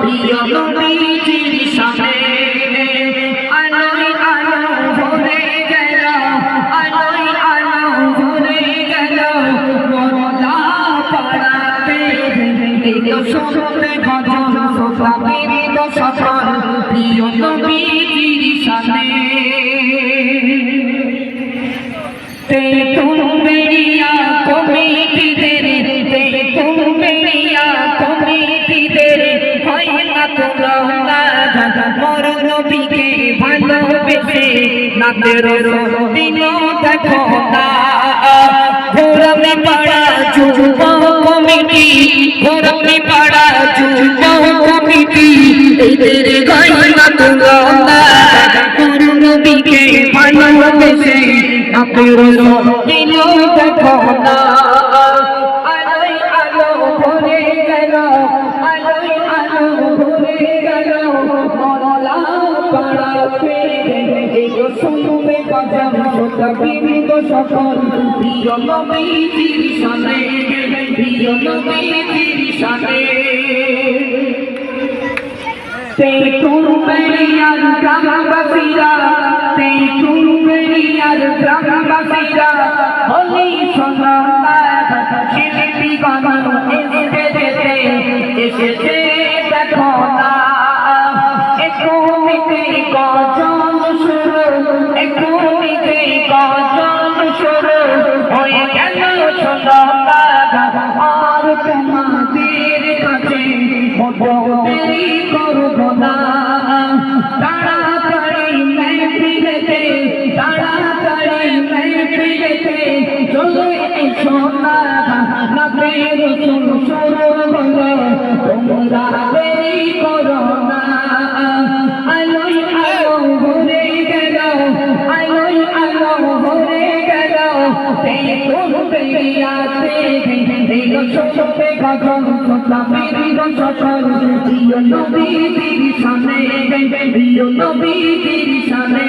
প্রিয় নবীজির শানে আলোয় আলো ভরে গেল আলোয় আলো ভরে গেল মরলা পাড়াতে এলো শুনতে ভজন সোফাবির সকল প্রিয় নবীজির শানে ते तुम मेरिया कमिटी तेरे ते तुम मेरिया कमिटी तेरे হয় না তোমরা মোর নবীকে ভালোবেসে নাতের দিন দেখো না ঘোরামি পাড়া যুব কমিটি ঘোরামি পাড়া যুব কমিটি এদের হয় না তোমরা মোর নবীকে ভালোবেসে নাতের দিন দেখো না আলোয় আলো ভরে গেল আলোয় আলো ভরে গেল মরলা পাড়াতে এলো শুনবে গজব সোফাবির সকল প্রিয় নবীজির শানে প্রিয় নবীজির শানে ते तुम मेरी यार ग्रामवासीरा ते तुम मेरी यार ग्रामवासीरा होली सोनाता शिल्पी गानो एसे देते एसे देखो ना एको मिटे गजल शुरू एको मिटे गजल शुरू होए गेल सोनाता আর তোমাদের কাছে মধ্যে করব না তাড়াতাড়ি মেহফিলেতে তাড়াতাড়ি মেহফিলেতে চলে এসো না নবীর রাসূল শুরু হলো তোমরা দেরি করো না আলোয় আলো ভরে গেল আলোয় আলো ভরে গেল এই কুলবিয়াতে এলো শুনবে গজল সোফাবির সকল প্রিয় নবীজির শানে প্রিয় নবীজির শানে